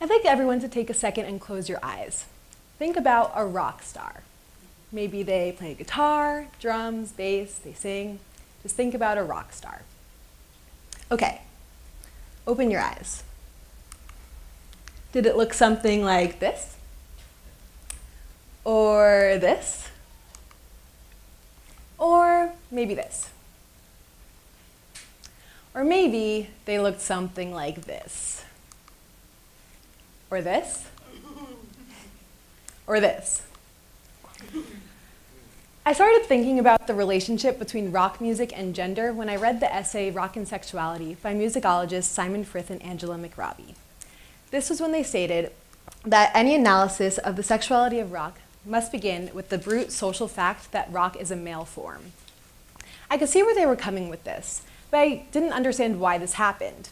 I'd like everyone to take a second and close your eyes. Think about a rock star. Maybe they play guitar, drums, bass, they sing. Just think about a rock star. Okay, open your eyes. Did it look something like this? Or this? Or maybe this? Or maybe they looked something like this? Or this? Or this? I started thinking about the relationship between rock music and gender when I read the essay Rock and Sexuality by musicologists Simon Frith and Angela McRobbie. This was when they stated that any analysis of the sexuality of rock must begin with the brute social fact that rock is a male form. I could see where they were coming with this, but I didn't understand why this happened.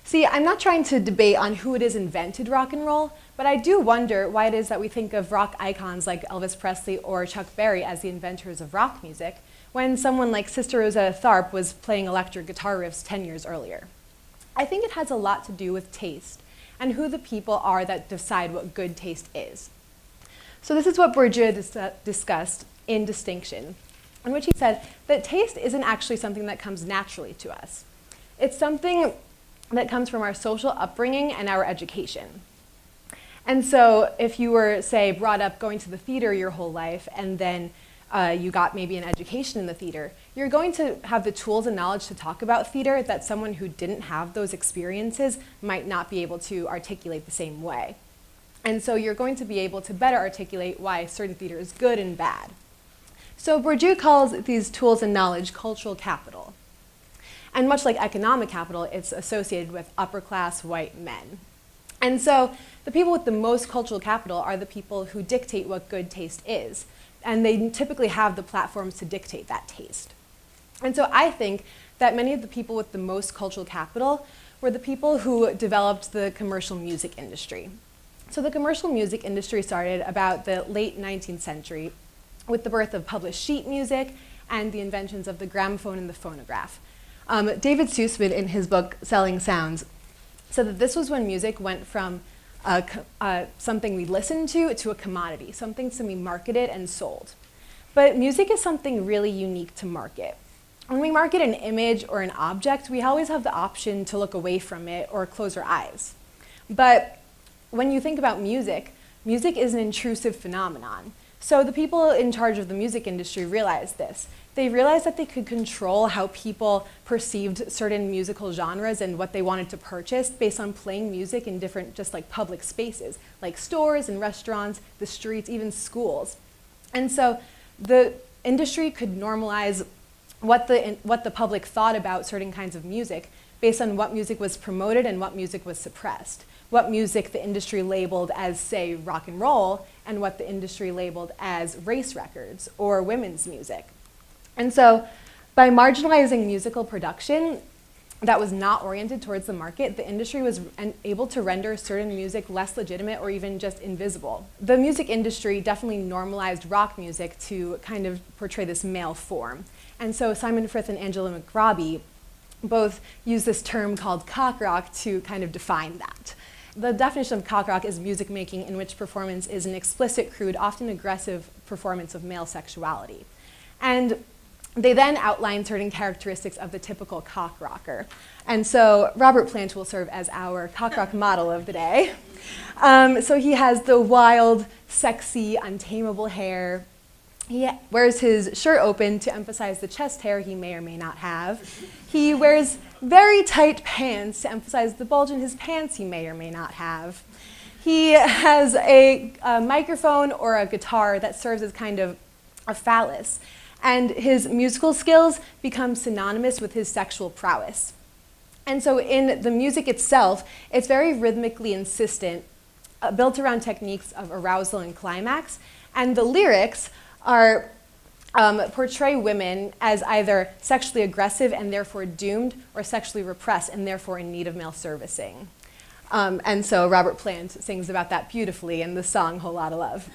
See, I'm not trying to debate on who it is invented rock and roll, but I do wonder why it is that we think of rock icons like Elvis Presley or Chuck Berry as the inventors of rock music, when someone like Sister Rosetta Tharpe was playing electric guitar riffs 10 years earlier. I think it has a lot to do with taste, and who the people are that decide what good taste is. So this is what Bourdieu discussed in Distinction, in which he said that taste isn't actually something that comes naturally to us. It's something that comes from our social upbringing and our education. And so if you were, say, brought up going to the theater your whole life and then you got maybe an education in the theater, you're going to have the tools and knowledge to talk about theater that someone who didn't have those experiences might not be able to articulate the same way. And so you're going to be able to better articulate why certain theater is good and bad. So Bourdieu calls these tools and knowledge cultural capital. And much like economic capital, it's associated with upper-class white men. And so the people with the most cultural capital are the people who dictate what good taste is. And they typically have the platforms to dictate that taste. And so I think that many of the people with the most cultural capital were the people who developed the commercial music industry. So the commercial music industry started about the late 19th century with the birth of published sheet music and the inventions of the gramophone and the phonograph. David Sussman, in his book Selling Sounds, said that this was when music went from something we listened to a commodity, something to be marketed and sold. But music is something really unique to market. When we market an image or an object, we always have the option to look away from it or close our eyes. But when you think about music, music is an intrusive phenomenon. So the people in charge of the music industry realized this. They realized that they could control how people perceived certain musical genres and what they wanted to purchase based on playing music in different, just like public spaces, like stores and restaurants, the streets, even schools. And so the industry could normalize what the public thought about certain kinds of music based on what music was promoted and what music was suppressed. What music the industry labeled as, say, rock and roll, and what the industry labeled as race records or women's music. And so by marginalizing musical production that was not oriented towards the market, the industry was able to render certain music less legitimate or even just invisible. The music industry definitely normalized rock music to kind of portray this male form. And so Simon Frith and Angela McRobbie both use this term called cock rock to kind of define that. The definition of cock rock is music making in which performance is an explicit, crude, often aggressive performance of male sexuality. And they then outline certain characteristics of the typical cock rocker. And so Robert Plant will serve as our cock rock model of the day. So he has the wild, sexy, untamable hair. He wears his shirt open to emphasize the chest hair he may or may not have. He wears very tight pants to emphasize the bulge in his pants he may or may not have. He has a microphone or a guitar that serves as kind of a phallus. And his musical skills become synonymous with his sexual prowess. And so in the music itself, it's very rhythmically insistent, built around techniques of arousal and climax. And the lyrics are portray women as either sexually aggressive and therefore doomed, or sexually repressed and therefore in need of male servicing. And so Robert Plant sings about that beautifully in the song Whole Lotta Love.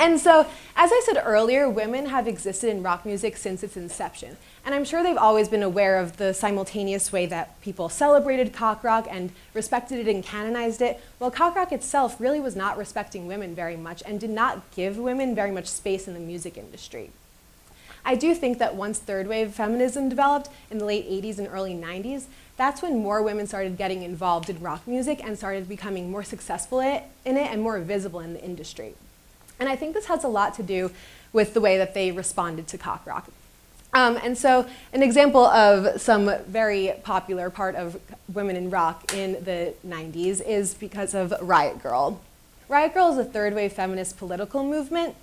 And so, as I said earlier, women have existed in rock music since its inception. And I'm sure they've always been aware of the simultaneous way that people celebrated cock rock and respected it and canonized it, while cock rock itself really was not respecting women very much and did not give women very much space in the music industry. I do think that once third wave feminism developed in the late 80s and early 90s, that's when more women started getting involved in rock music and started becoming more successful in it and more visible in the industry. And I think this has a lot to do with the way that they responded to cock rock. And so an example of some very popular part of women in rock in the 90s is because of Riot Grrrl. Riot Grrrl is a third wave feminist political movement,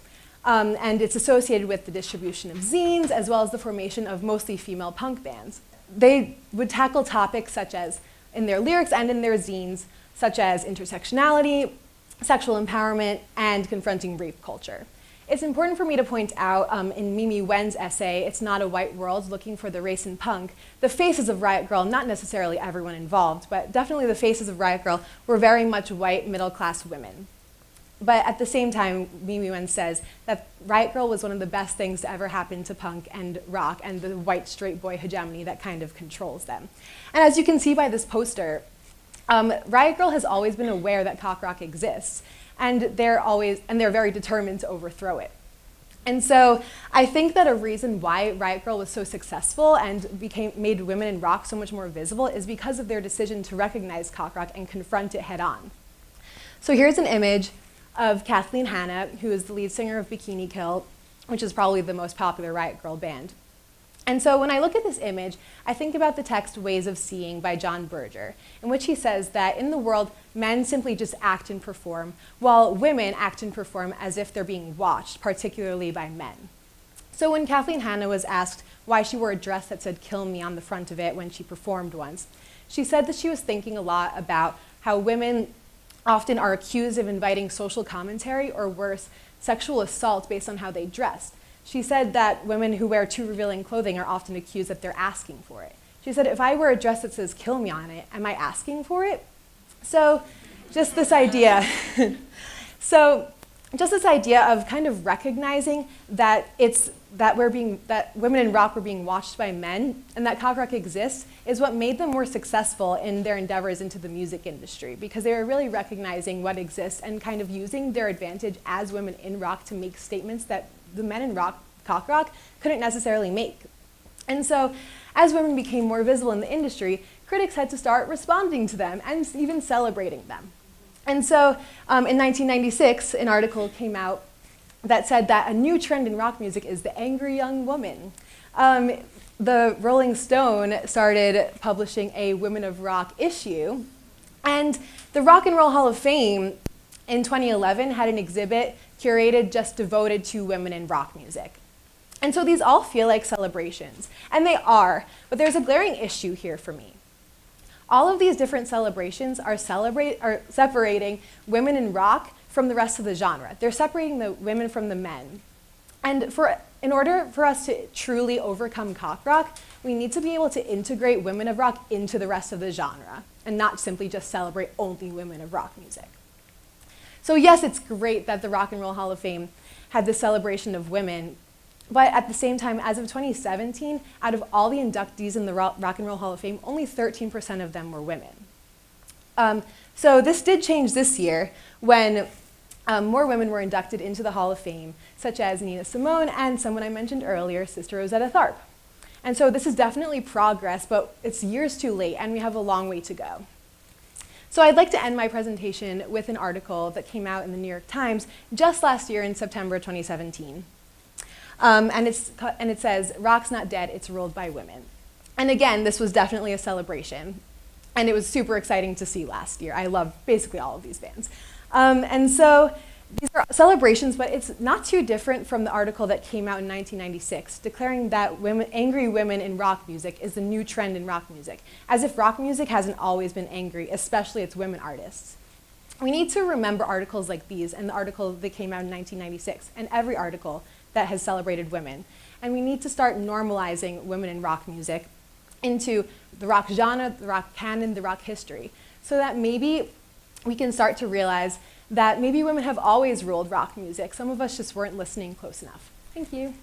and it's associated with the distribution of zines as well as the formation of mostly female punk bands. They would tackle topics such as, in their lyrics and in their zines, such as intersectionality, sexual empowerment, and confronting rape culture. It's important for me to point out in Mimi Wen's essay, It's Not a White World, Looking for the Race in Punk, the faces of Riot Grrrl, not necessarily everyone involved, but definitely the faces of Riot Grrrl were very much white middle-class women. But at the same time, Mimi Wen says that Riot Grrrl was one of the best things to ever happen to punk and rock and the white straight boy hegemony that kind of controls them. And as you can see by this poster, Riot Grrrl has always been aware that cock rock exists, and they're very determined to overthrow it. And so I think that a reason why Riot Grrrl was so successful and made women in rock so much more visible is because of their decision to recognize cock rock and confront it head on. So here's an image of Kathleen Hanna, who is the lead singer of Bikini Kill, which is probably the most popular Riot Grrrl band. And so when I look at this image, I think about the text Ways of Seeing by John Berger, in which he says that in the world, men simply just act and perform, while women act and perform as if they're being watched, particularly by men. So when Kathleen Hanna was asked why she wore a dress that said "Kill Me" on the front of it when she performed once, she said that she was thinking a lot about how women often are accused of inviting social commentary or worse, sexual assault based on how they dressed. She said that women who wear too revealing clothing are often accused that they're asking for it. She said, if I wear a dress that says "Kill Me" on it, am I asking for it? So just this idea. Just this idea of kind of recognizing that that women in rock were being watched by men and that cock rock exists is what made them more successful in their endeavors into the music industry, because they were really recognizing what exists and kind of using their advantage as women in rock to make statements that the men in cock rock couldn't necessarily make. And so as women became more visible in the industry, critics had to start responding to them and even celebrating them. And so in 1996, an article came out that said that a new trend in rock music is the angry young woman. The Rolling Stone started publishing a Women of Rock issue, and the Rock and Roll Hall of Fame in 2011 had an exhibit curated just devoted to women in rock music. And so these all feel like celebrations, and they are, but there's a glaring issue here for me. All of these different celebrations are separating women in rock from the rest of the genre. They're separating the women from the men. And in order for us to truly overcome cock rock, we need to be able to integrate women of rock into the rest of the genre and not simply just celebrate only women of rock music. So yes, it's great that the Rock and Roll Hall of Fame had this celebration of women, but at the same time, as of 2017, out of all the inductees in the Rock and Roll Hall of Fame, only 13% of them were women. So this did change this year when more women were inducted into the Hall of Fame, such as Nina Simone and someone I mentioned earlier, Sister Rosetta Tharpe. And so this is definitely progress, but it's years too late, and we have a long way to go. So I'd like to end my presentation with an article that came out in the New York Times just last year in September 2017. And it says, "Rock's not dead, it's ruled by women." And again, this was definitely a celebration. And it was super exciting to see last year. I love basically all of these bands. And so these are celebrations, but it's not too different from the article that came out in 1996, declaring that angry women in rock music is the new trend in rock music, as if rock music hasn't always been angry, especially its women artists. We need to remember articles like these and the article that came out in 1996, and every article that has celebrated women. And we need to start normalizing women in rock music into the rock genre, the rock canon, the rock history, so that maybe we can start to realize that maybe women have always ruled rock music. Some of us just weren't listening close enough. Thank you.